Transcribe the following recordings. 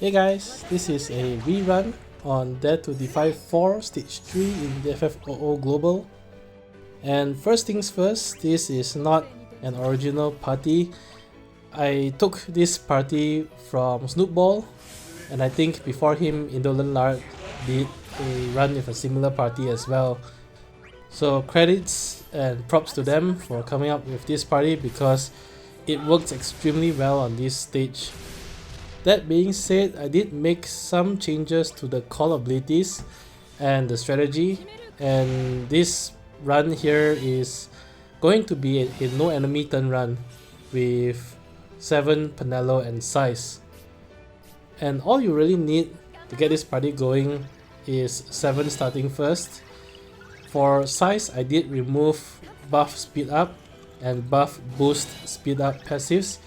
Hey guys, this is a rerun on Dare to Defy 4 Stage 3 in DFFOO Global. And first things first, this is not an original party. I took this party from Snoopball, and I think before him Indolent Lard did a run with a similar party as well. So credits and props to them for coming up with this party because it works extremely well on this stage. That being said, I did make some changes to the call abilities and the strategy, and this run here is going to be a no enemy turn run with 7 Penelo and Sice. And all you really need to get this party going is 7 starting first. For Sice, I did remove buff speed up and buff boost speed up passives.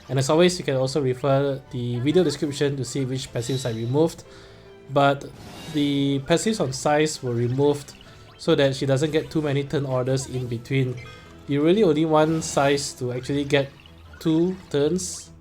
And as always, you can also refer the video description to see which passives I removed. But the passives on Sice were removed so that she doesn't get too many turn orders in between. You really only want Sice to actually get 2 turns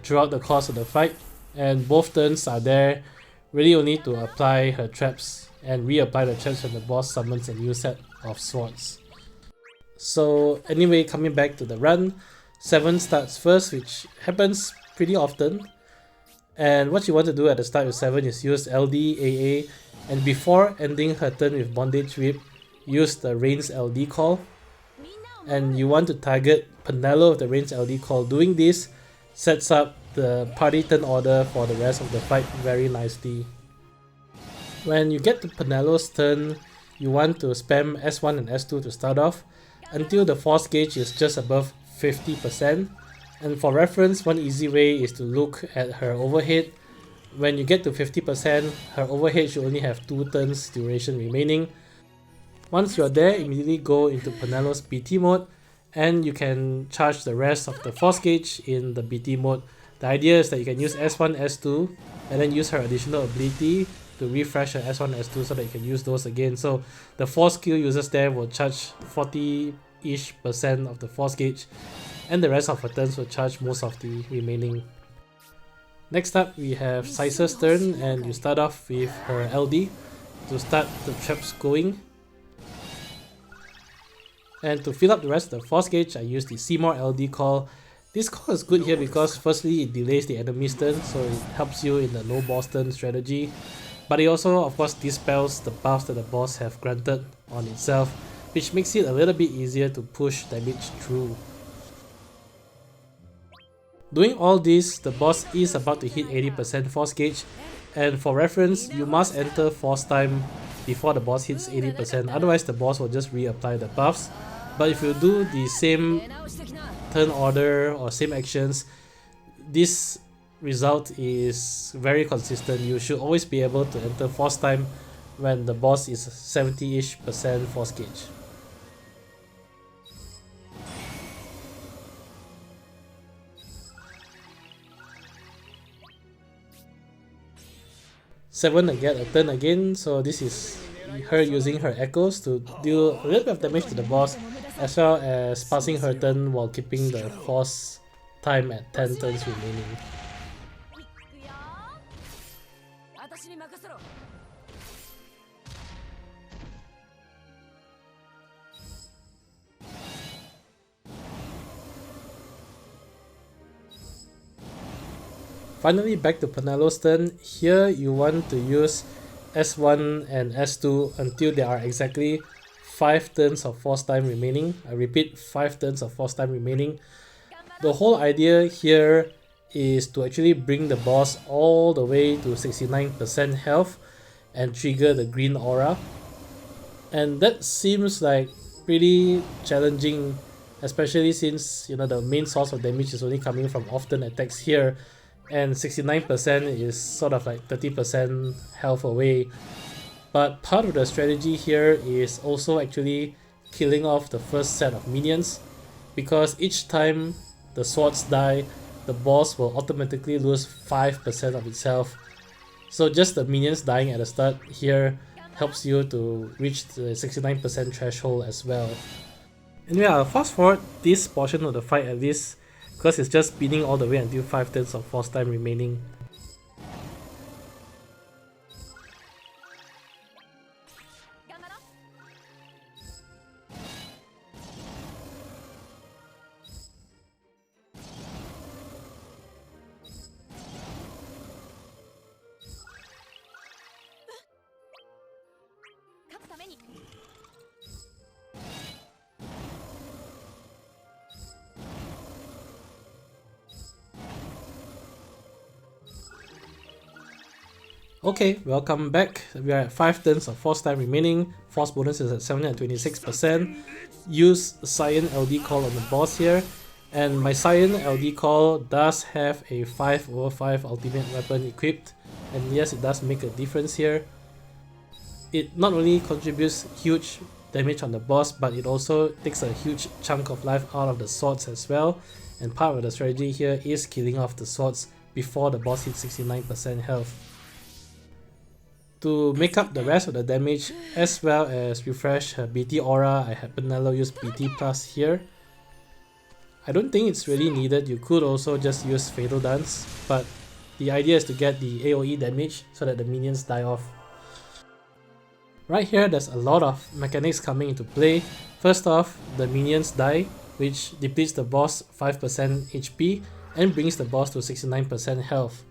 throughout the course of the fight. And both turns are there really only to apply her traps and reapply the traps when the boss summons a new set of swords. So anyway, coming back to the run, 7 starts first, which happens pretty often. And what you want to do at the start with 7 is use LDCA, and before ending her turn with Bondage Whip, use the Rain's LD call. And you want to target Penelo with the Rain's LD call. Doing this sets up the party turn order for the rest of the fight very nicely. When you get to Penelo's turn, you want to spam S1 and S2 to start off until the force gauge is just above 50%. And for reference, one easy way is to look at her overhead. When you get to 50%, her overhead should only have 2 turns duration remaining. Once you're there, immediately go into Penelo's BT mode and you can charge the rest of the force gauge in the BT mode. The idea is that you can use S1, S2 and then use her additional ability to refresh her S1, S2 so that you can use those again. So the 4 skill users there will charge 40-ish% of the force gauge, and the rest of her turns will charge most of the remaining. Next up, we have Sice's turn, and you start off with her LD to start the traps going. And to fill up the rest of the force gauge, I use the Seymour LD call. This call is good here because firstly it delays the enemy's turn, so it helps you in the no boss turn strategy. But it also of course dispels the buffs that the boss have granted on itself, which makes it a little bit easier to push damage through. Doing all this, the boss is about to hit 80% force gauge, and for reference, you must enter force time before the boss hits 80%, otherwise the boss will just reapply the buffs. But if you do the same turn order or same actions, this result is very consistent. You should always be able to enter force time when the boss is 70-ish% force gauge. Seven get a turn again, so this is her using her echoes to deal a little bit of damage to the boss, as well as passing her turn while keeping the force time at 10 turns remaining. Finally, back to Penelo's turn. Here you want to use S1 and S2 until there are exactly 5 turns of force time remaining. I repeat, 5 turns of force time remaining. The whole idea here is to actually bring the boss all the way to 69% health and trigger the green aura. And that seems like pretty challenging, especially since the main source of damage is only coming from off-turn attacks here. And 69% is sort of like 30% health away. But part of the strategy here is also actually killing off the first set of minions, because each time the swords die, the boss will automatically lose 5% of its health. So just the minions dying at the start here helps you to reach the 69% threshold as well. Anyway, I'll fast forward this portion of the fight at least, because it's just speeding all the way until 5 turns of force time remaining. Okay, welcome back. We are at 5 turns of force time remaining. Force bonus is at 726%. Use Cyan LD call on the boss here. And my Cyan LD call does have a 5/5 ultimate weapon equipped. And yes, it does make a difference here. It not only contributes huge damage on the boss, but it also takes a huge chunk of life out of the swords as well. And part of the strategy here is killing off the swords before the boss hits 69% health. To make up the rest of the damage as well as refresh her BT aura, I had Penelo use BT plus here. I don't think it's really needed. You could also just use Fatal Dance, but the idea is to get the AoE damage so that the minions die off. Right here, there's a lot of mechanics coming into play. First off, the minions die, which depletes the boss 5% HP and brings the boss to 69% health.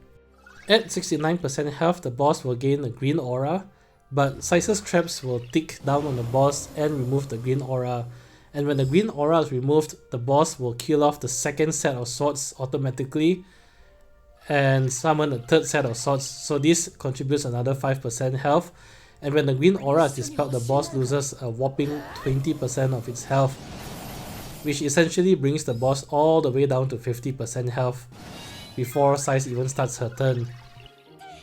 At 69% health, the boss will gain a green aura, but Sice's traps will tick down on the boss and remove the green aura. And when the green aura is removed, the boss will kill off the second set of swords automatically and summon a third set of swords, so this contributes another 5% health. And when the green aura is dispelled, the boss loses a whopping 20% of its health, which essentially brings the boss all the way down to 50% health before Sice even starts her turn.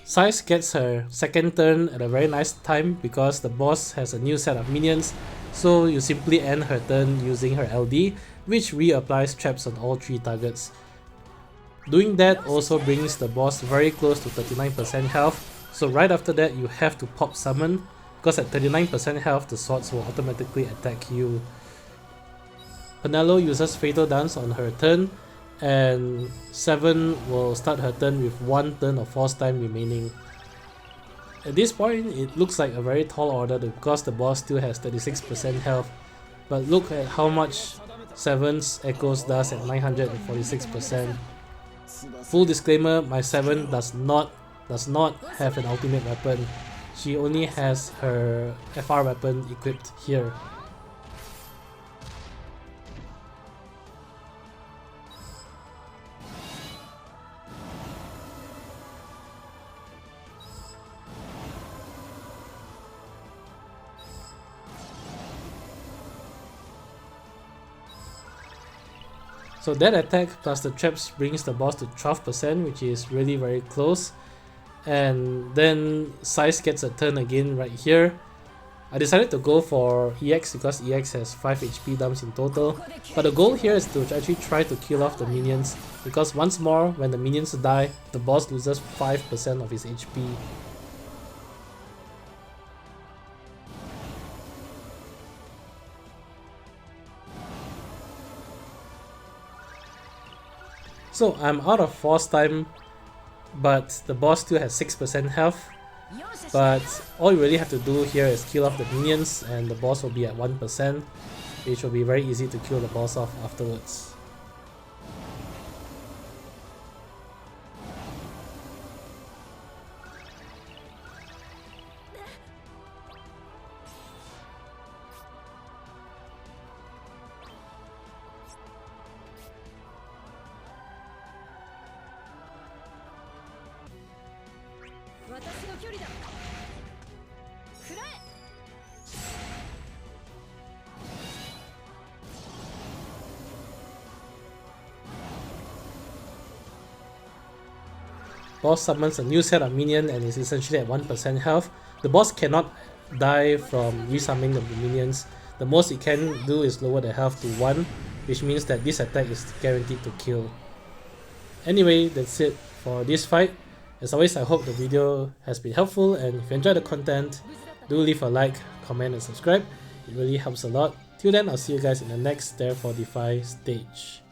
Sice gets her second turn at a very nice time because the boss has a new set of minions, so you simply end her turn using her LD, which reapplies traps on all 3 targets. Doing that also brings the boss very close to 39% health, so right after that you have to pop summon, because at 39% health the swords will automatically attack you. Penelo uses Fatal Dance on her turn, and 7 will start her turn with 1 turn of force time remaining. At this point, it looks like a very tall order because the boss still has 36% health, but look at how much 7's echoes does at 946%. Full disclaimer, my 7 does not have an ultimate weapon. She only has her FR weapon equipped here. So that attack plus the traps brings the boss to 12%, which is really very close. And then Sice gets a turn again right here. I decided to go for EX because EX has 5 HP dumps in total. But the goal here is to actually try to kill off the minions, because once more, when the minions die, the boss loses 5% of his HP. So I'm out of force time, but the boss still has 6% health. But all you really have to do here is kill off the minions and the boss will be at 1%, which will be very easy to kill the boss off afterwards. Boss summons a new set of minion and is essentially at 1% health. The boss cannot die from resummoning the minions. The most it can do is lower the health to 1, which means that this attack is guaranteed to kill. Anyway, that's it for this fight. As always, I hope the video has been helpful, and if you enjoyed the content, do leave a like, comment and subscribe. It really helps a lot. Till then, I'll see you guys in the next Defy Stage.